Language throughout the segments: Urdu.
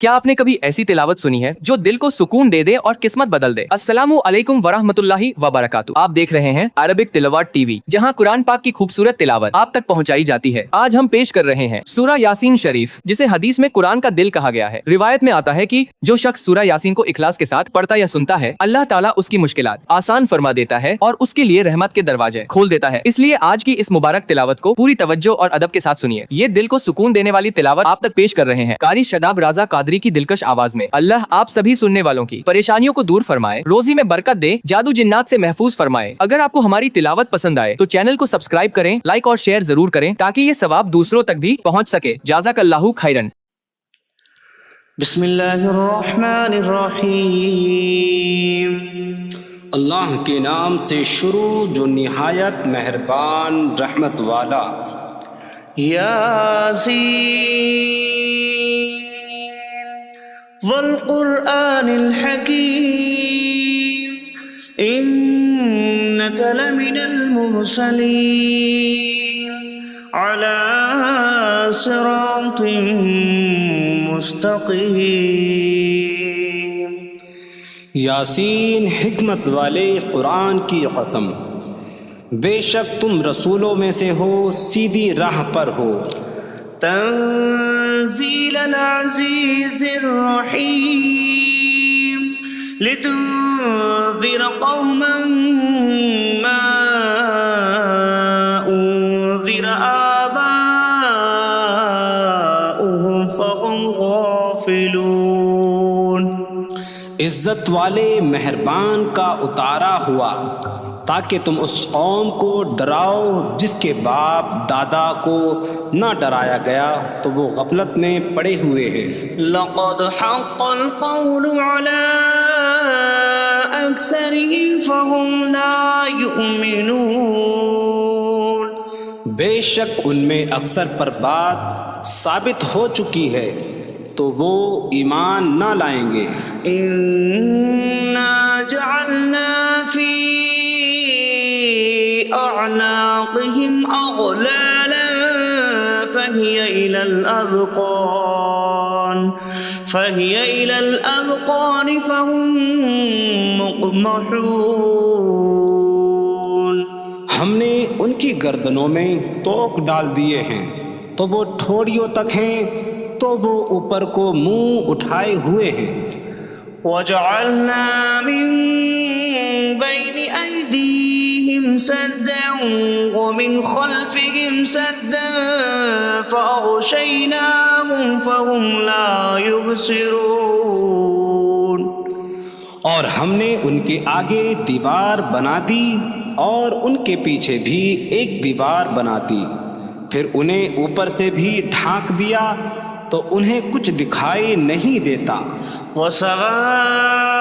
کیا آپ نے کبھی ایسی تلاوت سنی ہے جو دل کو سکون دے دے اور قسمت بدل دے؟ السلام علیکم ورحمۃ اللہ وبرکاتہ۔ آپ دیکھ رہے ہیں عربک تلاوت ٹی وی، جہاں قرآن پاک کی خوبصورت تلاوت آپ تک پہنچائی جاتی ہے۔ آج ہم پیش کر رہے ہیں سورہ یاسین شریف، جسے حدیث میں قرآن کا دل کہا گیا ہے۔ روایت میں آتا ہے کہ جو شخص سورہ یاسین کو اخلاص کے ساتھ پڑھتا یا سنتا ہے، اللہ تعالیٰ اس کی مشکلات آسان فرما دیتا ہے اور اس کے لیے رحمت کے دروازے کھول دیتا ہے۔ اس لیے آج کی اس مبارک تلاوت کو پوری توجہ اور ادب کے ساتھ سنیے۔ یہ دل کو سکون دینے والی تلاوت آپ تک پیش کر رہے ہیں قاری شاداب رضا قادری کی دلکش آواز میں۔ اللہ آپ سبھی سننے والوں کی پریشانیوں کو دور فرمائے، روزی میں برکت دے، جادو جنات سے محفوظ فرمائے۔ اگر آپ کو ہماری تلاوت پسند آئے تو چینل کو سبسکرائب کریں، لائک اور شیئر ضرور کریں تاکہ یہ ثواب دوسروں تک بھی پہنچ سکے۔ جزاک اللہ خیرن۔ بسم اللہ الرحمن الرحیم۔ اللہ کے نام سے شروع جو نہایت مہربان رحمت والا۔ یاسین والقرآن الحکیم انک لمن المرسلین علی صراط مستقیم۔ یاسین حکمت والے قرآن کی قسم، بے شک تم رسولوں میں سے ہو، سیدھی راہ پر ہو۔ تنزیل العزیز الرحیم لتنذر قوما ما انذر آباؤهم فهم غافلون۔ عزت والے مہربان کا اتارا ہوا تاکہ تم اس قوم کو ڈراؤ جس کے باپ دادا کو نہ ڈرایا گیا تو وہ غفلت میں پڑے ہوئے ہیں۔ لقد حق القول على اکثرهم فهم لا يؤمنون۔ بے شک ان میں اکثر پر بات ثابت ہو چکی ہے تو وہ ایمان نہ لائیں گے۔ انا جعلنا فی اعناقهم اغلالا فهي الى الاذقان فهم مقمحون۔ ہم نے ان کی گردنوں میں توق ڈال دیے ہیں تو وہ ٹھوڑیوں تک ہیں تو وہ اوپر کو منہ اٹھائے ہوئے ہیں۔ وَجَعَلْنَا مِن بَيْنِ أَيْدِيهِمْ سَدًّا وَمِنْ خَلْفِهِمْ سَدًّا فَأَغْشَيْنَاهُمْ فَهُمْ لَا يُبْصِرُونَ۔ اور ہم نے ان کے آگے دیوار بنا دی اور ان کے پیچھے بھی ایک دیوار بنا دی، پھر انہیں اوپر سے بھی ڈھانک دیا تو انہیں کچھ دکھائی نہیں دیتا۔ وَسَوَاءٌ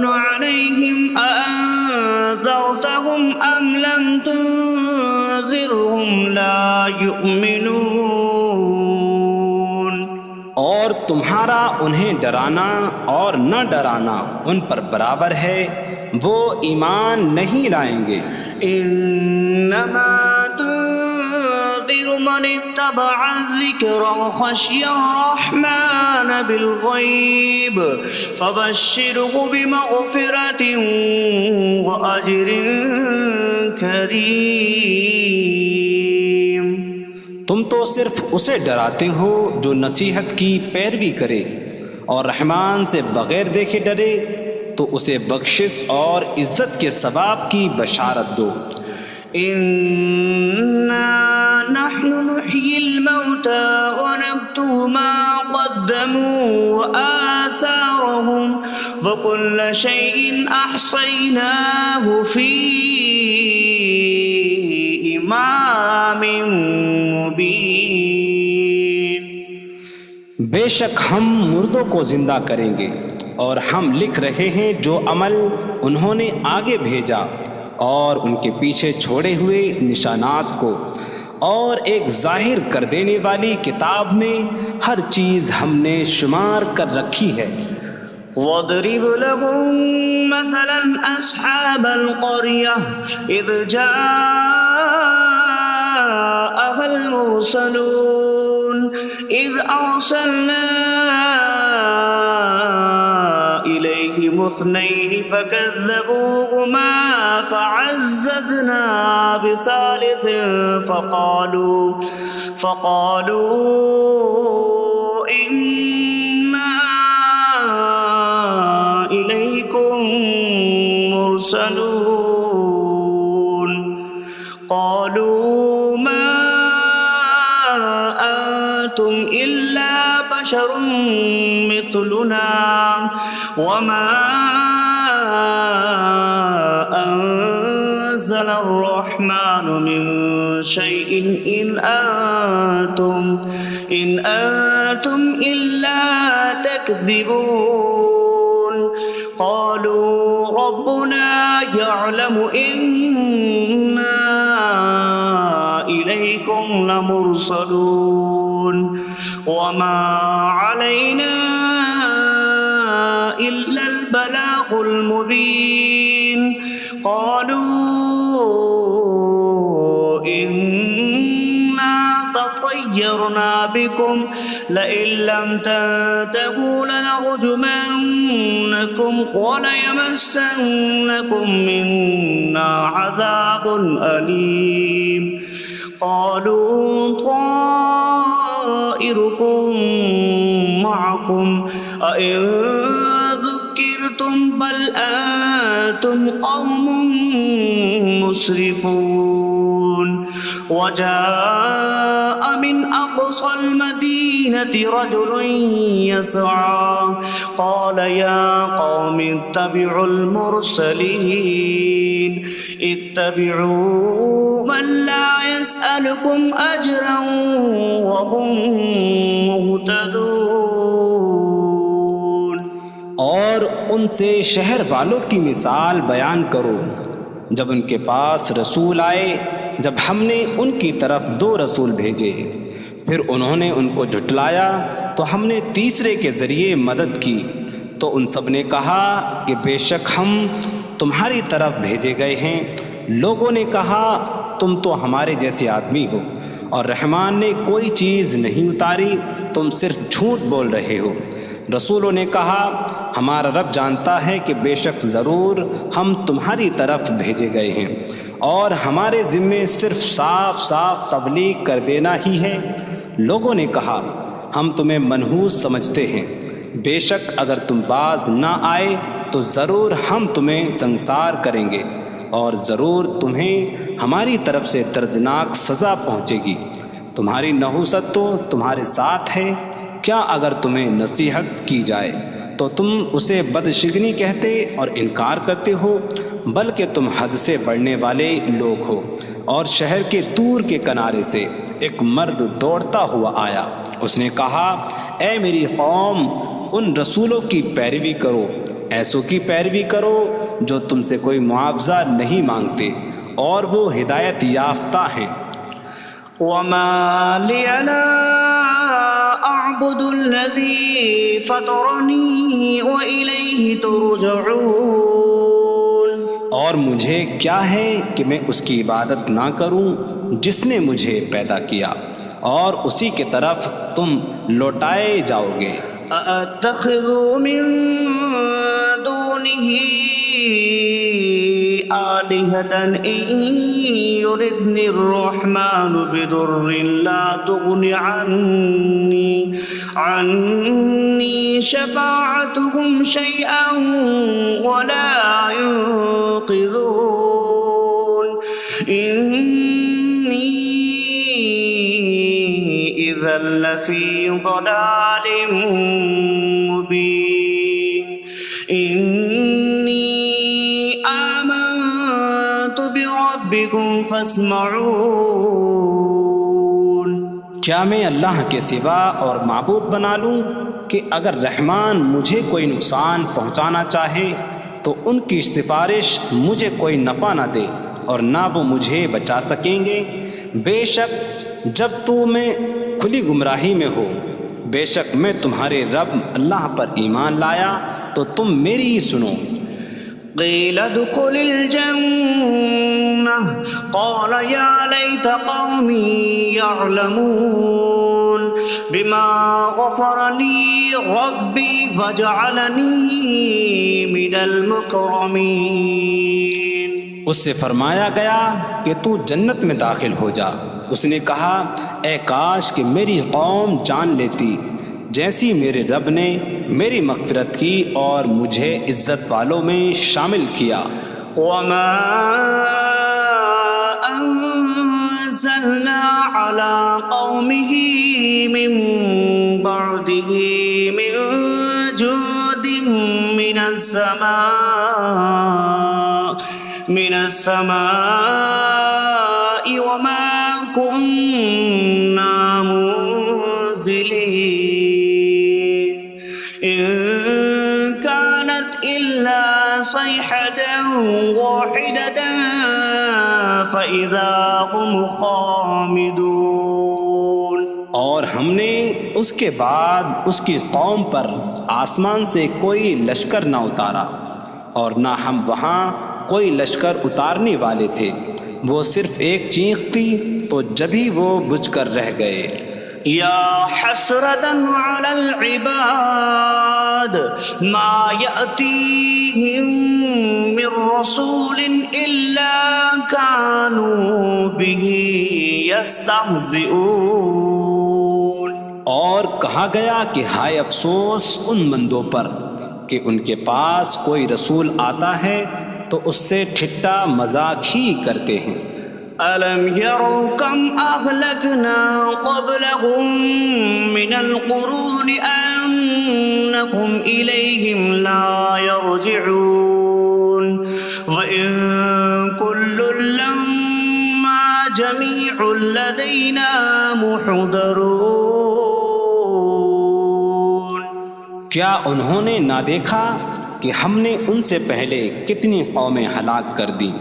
عَلَيْهِمْ أَأَنذَرْتَهُمْ أَمْ لَمْ تُنذِرْهُمْ لَا يُؤْمِنُونَ۔ اور تمہارا انہیں ڈرانا اور نہ ڈرانا ان پر برابر ہے، وہ ایمان نہیں لائیں گے۔ انما من اتبع الذکر وخشی الرحمن بالغیب فبشرہ بمغفرۃ واجر کریم۔ تم تو صرف اسے ڈراتے ہو جو نصیحت کی پیروی کرے اور رحمان سے بغیر دیکھے ڈرے تو اسے بخشش اور عزت کے ثواب کی بشارت دو۔ نحن نحيي الموتى ونكتب ما قدموا وآثارهم وكل شيء أحصيناه في إمام مبين۔ بے شک ہم مردوں کو زندہ کریں گے اور ہم لکھ رہے ہیں جو عمل انہوں نے آگے بھیجا اور ان کے پیچھے چھوڑے ہوئے نشانات کو، اور ایک ظاہر کر دینے والی کتاب میں ہر چیز ہم نے شمار کر رکھی ہے۔ وَاضْرِبْ لَهُم مَّثَلًا أَصْحَابَ الْقَرْيَةِ إِذْ جَاءَهَا الْمُرْسَلُونَ إِذْ أَرْسَلْنَا عليهم اثنين فكذبوهما فعززنا بثالث فقالوا إنا إليكم مرسلون قالوا ما أنتم إلا بشر مثلنا وما أنزل الرحمن من شيء إن أنتم إلا تكذبون قالوا ربنا يعلم إنا إليكم لمرسلون وما علينا إلا البلاغ المبين قالوا إنا تطيرنا بكم لئن لم تنتهوا لنرجمنكم وليمسنكم منا عذاب أليم قالوا طائركم معكم أئن ذكرتم بل أنتم قوم مسرفون وجاء من أقصى المدينة رجل يسعى قال يا قوم اتبعوا المرسلين اتبعوا من لا يسألكم أجرا وهم مهتدون۔ اور ان سے شہر والوں کی مثال بیان کرو جب ان کے پاس رسول آئے، جب ہم نے ان کی طرف 2 رسول بھیجے، پھر انہوں نے ان کو جھٹلایا تو ہم نے تیسرے کے ذریعے مدد کی، تو ان سب نے کہا کہ بے شک ہم تمہاری طرف بھیجے گئے ہیں۔ لوگوں نے کہا تم تو ہمارے جیسے آدمی ہو اور رحمان نے کوئی چیز نہیں اتاری، تم صرف جھوٹ بول رہے ہو۔ رسولوں نے کہا ہمارا رب جانتا ہے کہ بے شک ضرور ہم تمہاری طرف بھیجے گئے ہیں اور ہمارے ذمے صرف صاف صاف تبلیغ کر دینا ہی ہے۔ لوگوں نے کہا ہم تمہیں منحوس سمجھتے ہیں، بے شک اگر تم باز نہ آئے تو ضرور ہم تمہیں سنسار کریں گے اور ضرور تمہیں ہماری طرف سے دردناک سزا پہنچے گی۔ تمہاری نحوست تو تمہارے ساتھ ہے، کیا اگر تمہیں نصیحت کی جائے تو تم اسے بدشگنی کہتے اور انکار کرتے ہو؟ بلکہ تم حد سے بڑھنے والے لوگ ہو۔ اور شہر کے دور کے کنارے سے ایک مرد دوڑتا ہوا آیا، اس نے کہا اے میری قوم، ان رسولوں کی پیروی کرو، ایسوں کی پیروی کرو جو تم سے کوئی معاوضہ نہیں مانگتے اور وہ ہدایت یافتہ ہیں۔ وما لي لا أعبد الذي فطرني وإليه ترجعون۔ اور مجھے کیا ہے کہ میں اس کی عبادت نہ کروں جس نے مجھے پیدا کیا اور اسی کی طرف تم لوٹائے جاؤ گے۔ أأتخذ من دونه آلهة إن يردني الرحمن بضر لا تغن عني شفاعتهم شيئا ولا ينقذون إني إذا لفي ضلال مبين إني آمنت بربكم فاسمعون۔ کیا میں اللہ کے سوا اور معبود بنا لوں کہ اگر رحمان مجھے کوئی نقصان پہنچانا چاہے تو ان کی سفارش مجھے کوئی نفع نہ دے اور نہ وہ مجھے بچا سکیں گے؟ بے شک جب میں کھلی گمراہی میں ہو، بے شک میں تمہارے رب اللہ پر ایمان لایا تو تم میری ہی سنو۔ قيل ادخل الجنة قال يا ليت قومي يعلمون بما غفر لي ربي فاجعلني من المكرمين. اس سے فرمایا گیا کہ تو جنت میں داخل ہو جا. اس نے کہا اے کاش کہ میری قوم جان لیتی جیسی میرے رب نے میری مغفرت کی اور مجھے عزت والوں میں شامل کیا. وما أنزلنا على قومه من بعده من جود من السماء وما كنا منزلين إن كانت إلا صيحة واحدة فإذا هم خامدون. اور ہم نے اس کے بعد اس کی قوم پر آسمان سے کوئی لشکر نہ اتارا اور نہ ہم وہاں کوئی لشکر اتارنے والے تھے. وہ صرف ایک چیخ تھی تو جبھی وہ بجھ کر رہ گئے. يا حسرة على العباد ما يأتيهم من رسول إلا كانوا به يستهزئون. اور کہا گیا کہ ہائے افسوس ان بندوں پر کہ ان کے پاس کوئی رسول آتا ہے تو اس سے ٹھٹا مذاق ہی کرتے ہیں. ألم يروا كم أهلكنا قبلهم من القرون أنكم إليهم لا يرجعون وإن كل لما جميع لدينا محضرون. کیا انہوں نے نہ دیکھا کہ ہم نے ان سے پہلے کتنی قومیں ہلاک کر دیں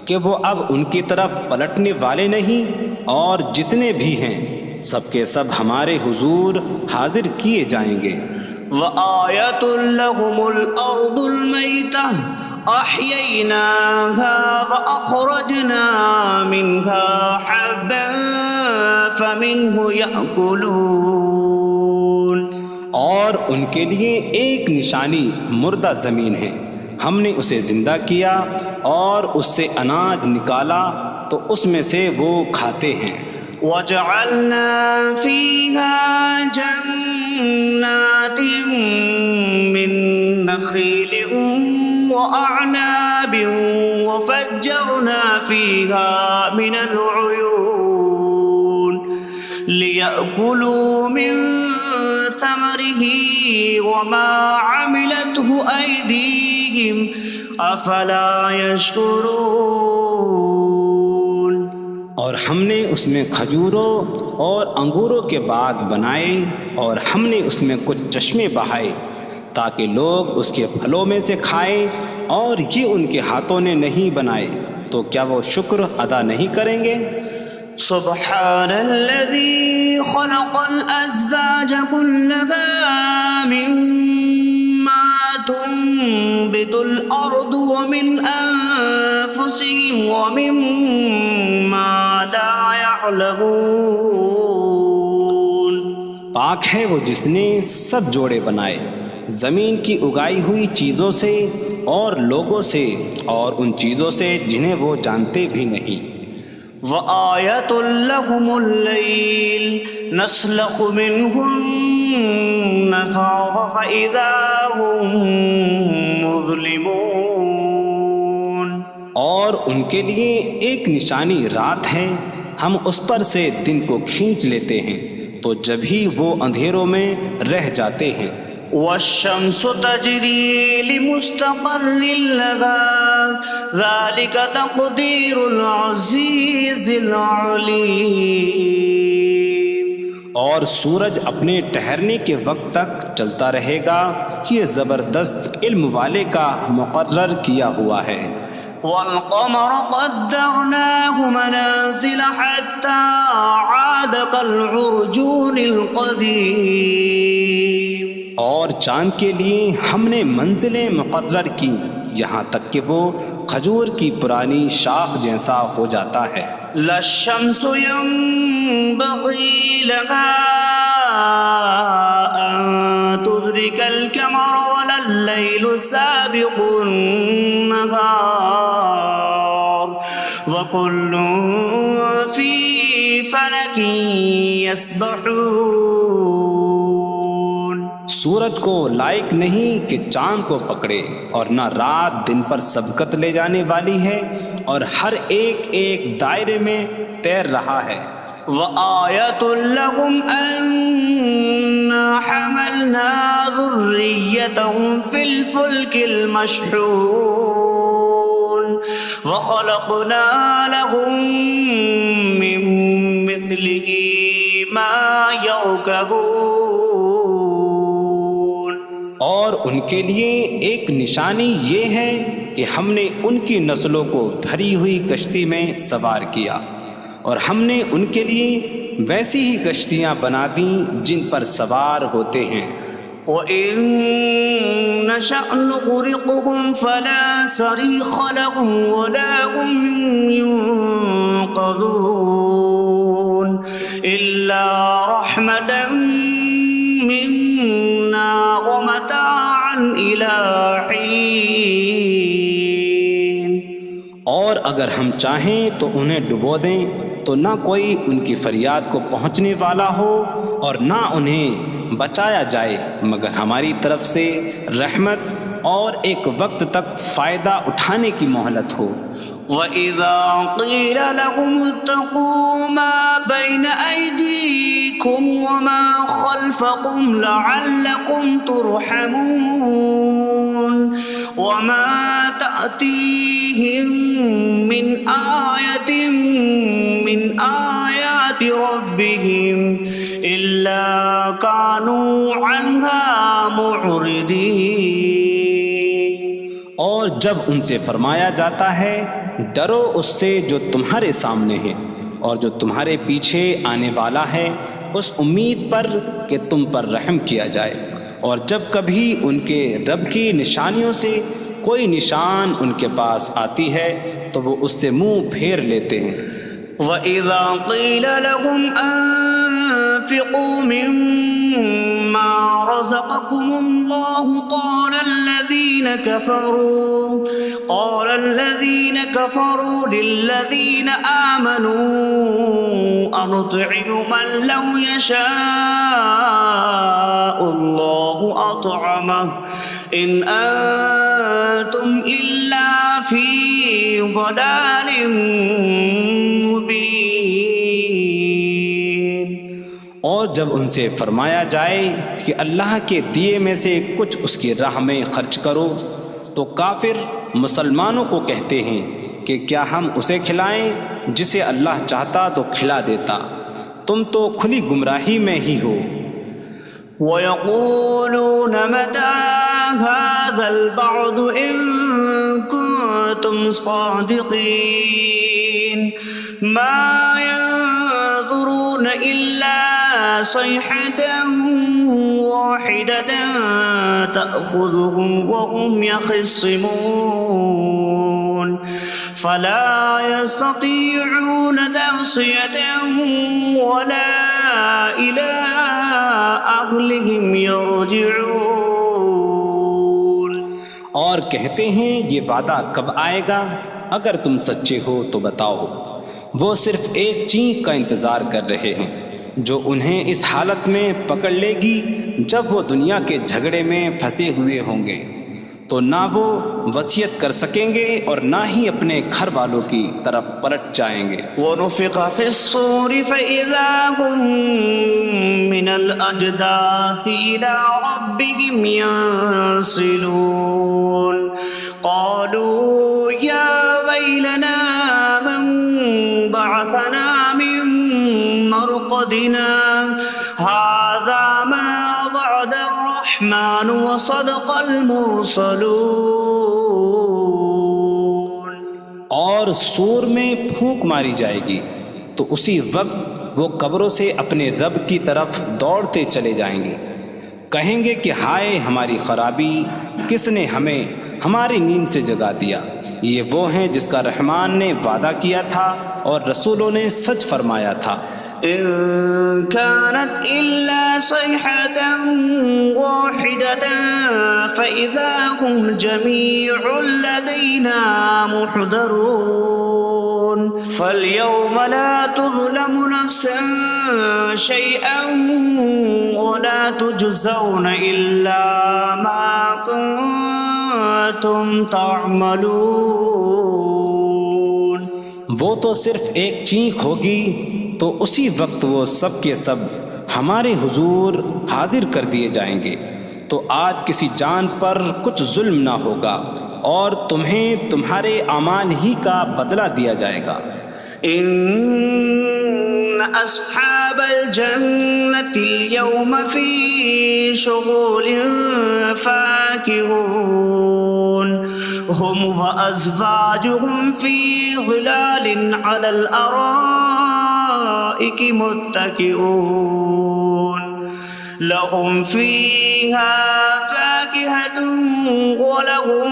کہ وہ اب ان کی طرف پلٹنے والے نہیں، اور جتنے بھی ہیں سب کے سب ہمارے حضور حاضر کیے جائیں گے. وآية لهم الأرض الميتة أحييناها وأخرجنا منها حبا فمنه يأكلون. اور ان کے لیے ایک نشانی مردہ زمین ہے، ہم نے اسے زندہ کیا اور اس سے اناج نکالا تو اس میں سے وہ کھاتے ہیں. وجعلنا فيها جنات من نخيل وأعناب وفجرنا فيها من العيون ليأكلوا من ثمره وما عملته أيديهم أفلا يشكرون. اور ہم نے اس میں کھجوروں اور انگوروں کے باغ بنائے اور ہم نے اس میں کچھ چشمے بہائے تاکہ لوگ اس کے پھلوں میں سے کھائیں، اور یہ ان کے ہاتھوں نے نہیں بنائے تو کیا وہ شکر ادا نہیں کریں گے؟ سبحان الذي خلق الأزواج كلها مما تنبت الأرض ومن أنفسهم ومما لا يعلمون. پاک ہے وہ جس نے سب جوڑے بنائے زمین کی اگائی ہوئی چیزوں سے اور لوگوں سے اور ان چیزوں سے جنہیں وہ جانتے بھی نہیں. وآية لهم الليل نسلخ منه النهار فإذا هم مظلمون. اور ان کے لیے ایک نشانی رات ہے، ہم اس پر سے دن کو کھینچ لیتے ہیں تو جب ہی وہ اندھیروں میں رہ جاتے ہیں. والشمس تجري لمستقر لها ذلك تقدير العزيز العليم. اور سورج اپنے ٹھہرنے کے وقت تک چلتا رہے گا، یہ زبردست علم والے کا مقرر کیا ہوا ہے. والقمر قدرناه منازل حتى عاد كالعرجون القديم. اور چاند کے لیے ہم نے منزلیں مقرر کی یہاں تک کہ وہ کھجور کی پرانی شاخ جیسا ہو جاتا ہے. لا الشمس ينبغي لها أن تدرك القمر ولا الليل سابق النهار وكل في فلك يسبحون۔ سورج کو لائق نہیں کہ چاند کو پکڑے، اور نہ رات دن پر سبقت لے جانے والی ہے، اور ہر ایک ایک دائرے میں تیر رہا ہے۔ وآية لهم أنا حملنا ذريتهم في الفلك المشحون وخلقنا لهم من مثله ما يركبون۔ اور ان کے لیے ایک نشانی یہ ہے کہ ہم نے ان کی نسلوں کو بھری ہوئی کشتی میں سوار کیا، اور ہم نے ان کے لیے ویسی ہی کشتیاں بنا دیں جن پر سوار ہوتے ہیں۔ وَإِن نَّشَأْ نُغْرِقْهُمْ فَلَا صَرِيخَ لَهُمْ وَلَا هُمْ يُنقَذُونَ إِلَّا رَحْمَةً مِّنَّا وَمَتَاعًا إِلَىٰ حِينٍ۔ اور اگر ہم چاہیں تو انہیں ڈبو دیں تو نہ کوئی ان کی فریاد کو پہنچنے والا ہو، اور نہ انہیں بچایا جائے مگر ہماری طرف سے رحمت اور ایک وقت تک فائدہ اٹھانے کی مہلت ہو۔ وَإِذَا قِيلَ لَهُمُ اتَّقُوا مَا بَيْنَ أَيْدِيكُمْ وَمَا خَلْفَكُمْ لَعَلَّكُمْ تُرْحَمُونَ وَمَا تَأْتِيهِم مِّنْ آيَةٍ مِّنْ آيَاتِ رَبِّهِمْ إِلَّا كَانُوا عَنْهَا مُعْرِضِينَ۔ اور جب ان سے فرمایا جاتا ہے ڈرو اس سے جو تمہارے سامنے ہے اور جو تمہارے پیچھے آنے والا ہے، اس امید پر کہ تم پر رحم کیا جائے، اور جب کبھی ان کے رب کی نشانیوں سے کوئی نشان ان کے پاس آتی ہے تو وہ اس سے منہ پھیر لیتے ہیں۔ وَإِذَا قِيلَ لَهُمْ أَنفِقُوا مِمَّا رَزَقَكُمُ اللَّهُ قَالَ الَّذِينَ كَفَرُوا لِلَّذِينَ آمَنُوا أَنُطْعِمُ مَن لَّوْ يَشَاءُ اللَّهُ أَطْعَمَهُ إِنْ أَنتُمْ إِلَّا فِي ضَلَالٍ مبین۔ اور جب ان سے فرمایا جائے کہ اللہ کے دیے میں سے کچھ اس کی راہ میں خرچ کرو تو کافر مسلمانوں کو کہتے ہیں کہ کیا ہم اسے کھلائیں جسے اللہ چاہتا تو کھلا دیتا، تم تو کھلی گمراہی میں ہی ہو۔ وَيَقُولُونَ مَتَىٰ هَٰذَا الْوَعْدُ إِن كُنتُمْ صَادِقِينَ مَا يَنظُرُونَ إِلَّا صَيْحَةً وَاحِدَةً تَأْخُذُهُمْ وَهُمْ يَخِصِّمُونَ فَلَا يَسْتَطِيعُونَ تَوْصِيَةً وَلَا إِلَىٰ أَهْلِهِمْ يَرْجِعُونَ۔ اور کہتے ہیں یہ وعدہ کب آئے گا؟ اگر تم سچے ہو تو بتاؤ۔ وہ صرف ایک چینخ کا انتظار کر رہے ہیں جو انہیں اس حالت میں پکڑ لے گی جب وہ دنیا کے جھگڑے میں پھنسے ہوئے ہوں گے، تو نہ وہ وصیت کر سکیں گے اور نہ ہی اپنے گھر والوں کی طرف پلٹ جائیں گے۔ وَنُفِخَ فِي الصُّورِ فَإِذَا هُم مِّنَ الْأَجْدَاثِ إِلَىٰ رَبِّهِمْ يَنسِلُونَ قَالُوا يَا وَيْلَنَا مَن بَعَثَنَا مِن مَّرْقَدِنَا هَٰذَا مَا وَعَدَ الرَّحْمَٰنُ وَصَدَقَ الْمُرْسَلُونَ۔ اور سور میں پھونک ماری جائے گی تو اسی وقت وہ قبروں سے اپنے رب کی طرف دوڑتے چلے جائیں گے، کہیں گے کہ ہائے ہماری خرابی، کس نے ہمیں ہماری نیند سے جگا دیا۔ یہ وہ ہیں جس کا رحمان نے وعدہ کیا تھا اور رسولوں نے سچ فرمایا تھا۔ إن كانت إلا صيحة واحدة فإذا هم جميع لدينا محضرون فاليوم لا تظلم نفس شيئا ولا تجزون إلا ما كنتم تعملون. وہ تو صرف ایک چینخ ہوگی تو اسی وقت وہ سب کے سب ہمارے حضور حاضر کر دیے جائیں گے. تو آج کسی جان پر کچھ ظلم نہ ہوگا اور تمہیں تمہارے اعمال ہی کا بدلہ دیا جائے گا. إن أصحاب الجنة اليوم في شغل فاكهون هم وأزواجهم في ظلال على الأرائك متكئون لهم فيها فاكهة ولهم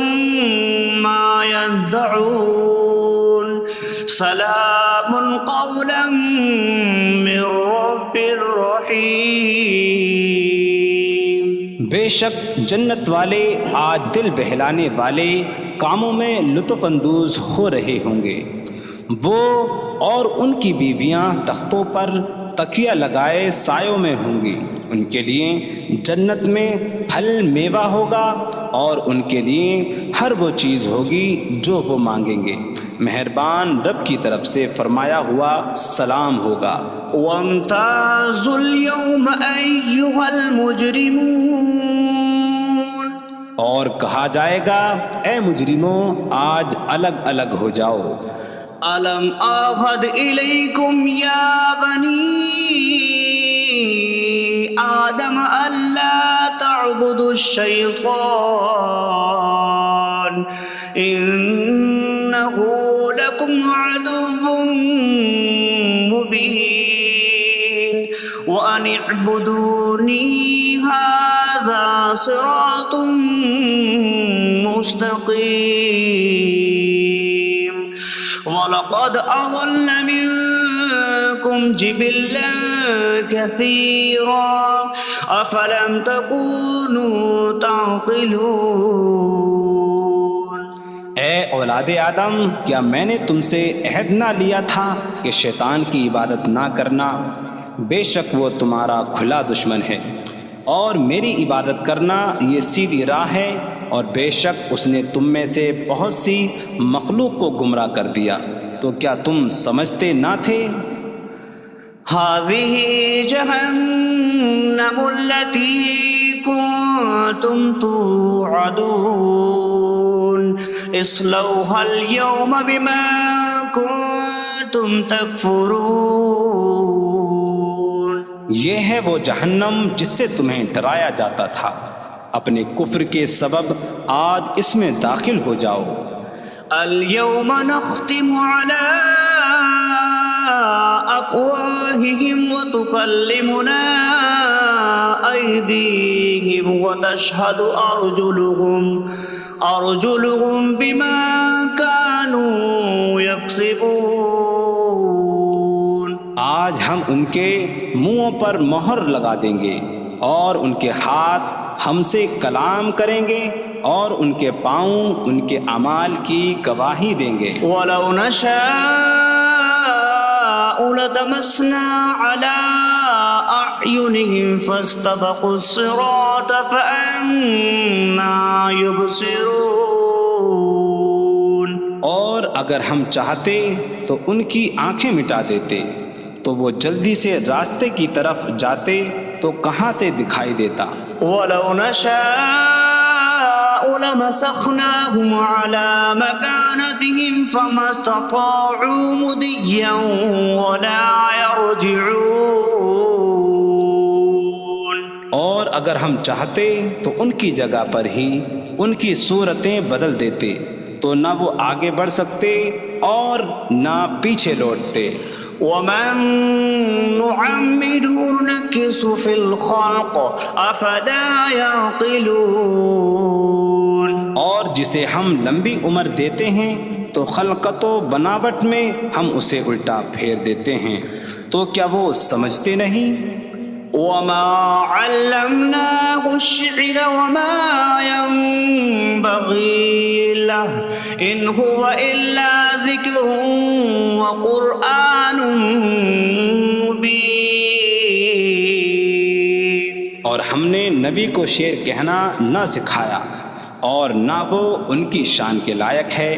ما يدعون سلام قولا من رب رحیم. بے شک جنت والے آج دل بہلانے والے کاموں میں لطف اندوز ہو رہے ہوں گے. وہ اور ان کی بیویاں تختوں پر تکیہ لگائے سایوں میں ہوں گی. ان کے لیے جنت میں پھل میوہ ہوگا اور ان کے لیے ہر وہ چیز ہوگی جو وہ مانگیں گے. مہربان رب کی طرف سے فرمایا ہوا سلام ہوگا. وامتازوا اليوم أيها المجرمون اور کہا جائے گا اے مجرموں آج الگ الگ ہو جاؤ. ألم أعهد إليكم يا بني آدم ألا تعبدوا الشيطان إنه لكم عدو مبين وأن اعبدوني هذا صراط مستقيم. ولقد أضل منكم جبلا كثيرا أفلم تكونوا تعقلون. اے اولاد آدم کیا میں نے تم سے عہد نہ لیا تھا کہ شیطان کی عبادت نہ کرنا؟ بے شک وہ تمہارا کھلا دشمن ہے اور میری عبادت کرنا یہ سیدھی راہ ہے. اور بے شک اس نے تم میں سے بہت سی مخلوق کو گمراہ کر دیا. تو کیا تم سمجھتے نہ تھے؟ هذه جهنم التي كنتم توعدون اصلوها اليوم بما كنتم تكفرون. یہ ہے وہ جہنم جس سے تمہیں ڈرایا جاتا تھا. اپنے کفر کے سبب آج اس میں داخل ہو جاؤ. اليوم نختم على أفواههم وتكلمنا أيديهم وتشهد أرجلهم بما كانوا يكسبون. آج ہم ان کے منہوں پر مہر لگا دیں گے اور ان کے ہاتھ ہم سے کلام کریں گے اور ان کے پاؤں ان کے اعمال کی گواہی دیں گے. ولو نشاء لطمسنا على أعينهم فاستبقوا الصراط فأنا يبصرون. اور اگر ہم چاہتے تو ان کی آنکھیں مٹا دیتے تو وہ جلدی سے راستے کی طرف جاتے تو کہاں سے دکھائی دیتا. ولو نشاء لمسخناهم على مكانتهم فما استطاعوا مضيا ولا يرجعون. اور اگر ہم چاہتے تو ان کی جگہ پر ہی ان کی صورتیں بدل دیتے تو نہ وہ آگے بڑھ سکتے اور نہ پیچھے لوٹتے. ومن نعمره نكس في الخلق افلا يعقلون. اور جسے ہم لمبی عمر دیتے ہیں تو خلقت و بناوٹ میں ہم اسے الٹا پھیر دیتے ہیں. تو تو کیا وہ سمجھتے نہیں؟ وما علمناه الشعر وما ينبغي له إن هو إلا ذكر وقرآن مبين. اور ہم نے نبی کو شعر کہنا نہ سکھایا اور نہ وہ ان کی شان کے لائق ہے،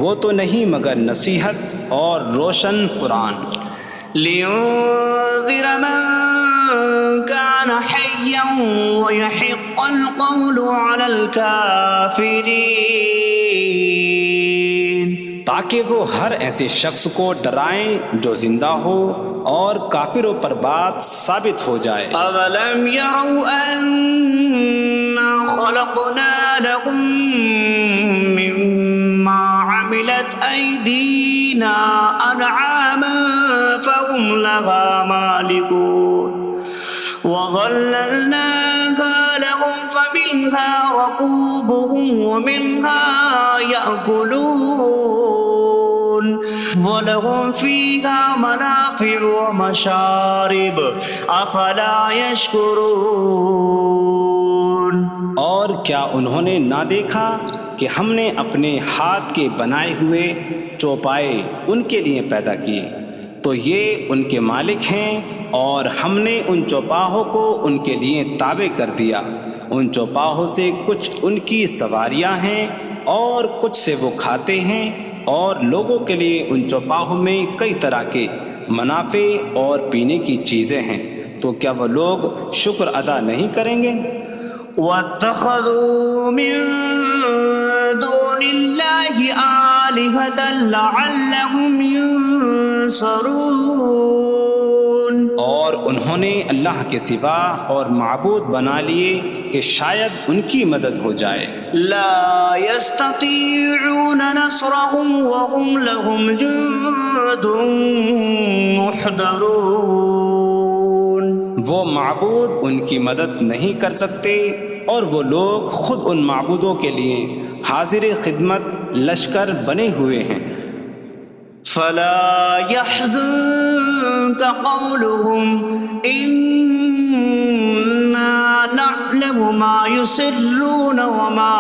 وہ تو نہیں مگر نصیحت اور روشن قرآن. لينذر من كان حيا ويحق القول على الكافرين. تاکہ وہ ہر ایسے شخص کو ڈرائیں جو زندہ ہو اور کافروں پر بات ثابت ہو جائے. أولم يروا أنا خلقنا لهم مما عملت أيدينا أنعاما فهم لها مالكون وظللناها لهم فمنها ركوبهم ومنها يأكلون ولهم فيها منافع ومشارب أفلا يشكرون. اور کیا انہوں نے نہ دیکھا کہ ہم نے اپنے ہاتھ کے بنائے ہوئے چوپائے ان کے لیے پیدا کیے، تو یہ ان کے مالک ہیں، اور ہم نے ان چوپاہوں کو ان کے لیے تابع کر دیا. ان چوپاہوں سے کچھ ان کی سواریاں ہیں اور کچھ سے وہ کھاتے ہیں، اور لوگوں کے لیے ان چوپاہوں میں کئی طرح کے منافع اور پینے کی چیزیں ہیں. تو کیا وہ لوگ شکر ادا نہیں کریں گے؟ واتخذوا من دون الله آلهة لعلهم ينصرون. اور انہوں نے اللہ کے سوا اور معبود بنا لیے کہ شاید ان کی مدد ہو جائے. لا يستطيعون نصرهم وهم لهم جند محضرون. وہ معبود ان کی مدد نہیں کر سکتے، اور وہ لوگ خود ان معبودوں کے لیے حاضر خدمت لشکر بنے ہوئے ہیں. فلا يحزنك قولهم إنا نعلم ما يسرون وما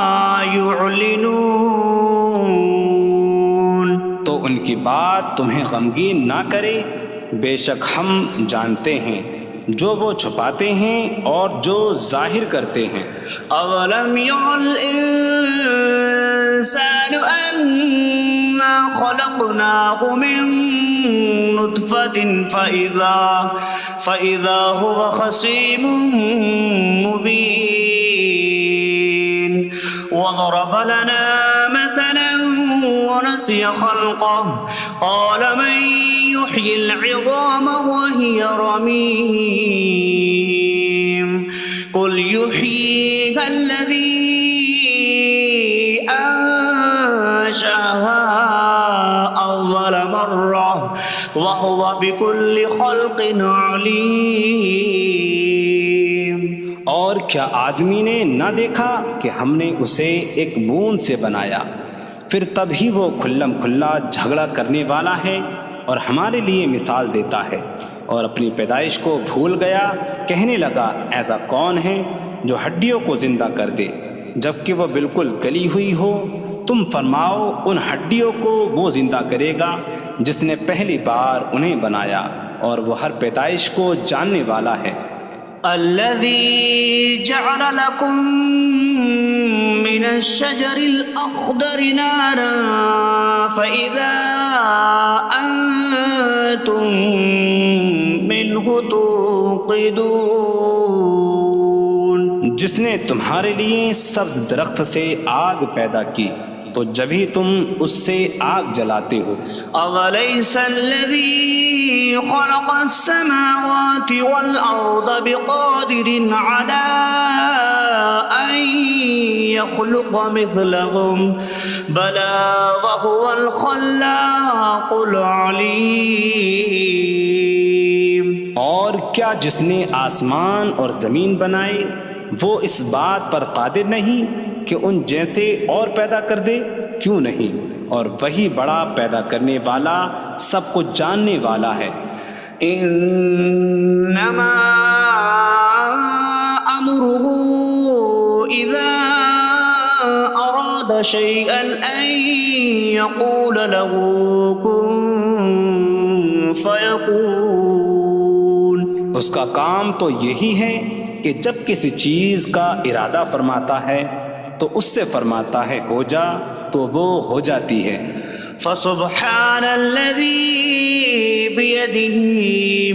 يعلنون. تو ان کی بات تمہیں غمگین نہ کرے، بے شک ہم جانتے ہیں جو وہ چھپاتے ہیں اور جو ظاہر کرتے ہیں. أولم ير الإنسان أنا خلقناه من نطفة فإذا هو خصيم مبين. وضرب لنا مثلا ونسي خلقه قال من يحيي العظام وهي رميم. قل يحييها الذي أنشأها أول مرة وهو بكل خلق عليم. اور کیا آدمی نے نہ دیکھا کہ ہم نے اسے ایک بوند سے بنایا، پھر تب ہی وہ کھلم کھلا جھگڑا کرنے والا ہے اور ہمارے لیے مثال دیتا ہے. اور اپنی پیدائش کو بھول گیا، کہنے لگا ایسا کون ہے جو ہڈیوں کو زندہ کر دے جبکہ وہ بالکل گلی ہوئی ہو. تم فرماؤ ان ہڈیوں کو وہ زندہ کرے گا جس نے پہلی بار انہیں بنایا، اور وہ ہر پیدائش کو جاننے والا ہے. الذي جعل لكم من الشجر الأخضر نارا فإذا أنتم منه توقدون. جس نے تمہارے لیے سبز درخت سے آگ پیدا کی تو جبھی تم اس سے آگ جلاتے ہو. أوليس الذي خلق السماوات والأرض بقادر على أن يخلق مثلهم بلى وهو الخلاق العليم. اور کیا جس نے آسمان اور زمین بنائے وہ اس بات پر قادر نہیں کہ ان جیسے اور پیدا کر دے؟ کیوں نہیں، اور وہی بڑا پیدا کرنے والا، سب کچھ جاننے والا ہے. إنما أمره إذا أراد شيئا أن يقول له كن فيكون. اس کا کام تو یہی ہے کہ جب کسی چیز کا ارادہ فرماتا ہے تو اس سے فرماتا ہے ہو جا تو وہ ہو جاتی ہے. فسبحان الذي بيده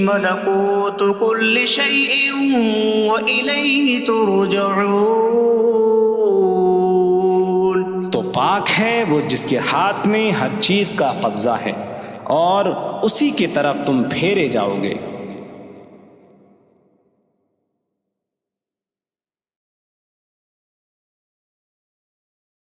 ملكوت كل شيء وإليه ترجعون. تو پاک ہے وہ جس کے ہاتھ میں ہر چیز کا قبضہ ہے اور اسی کی طرف تم پھیرے جاؤ گے.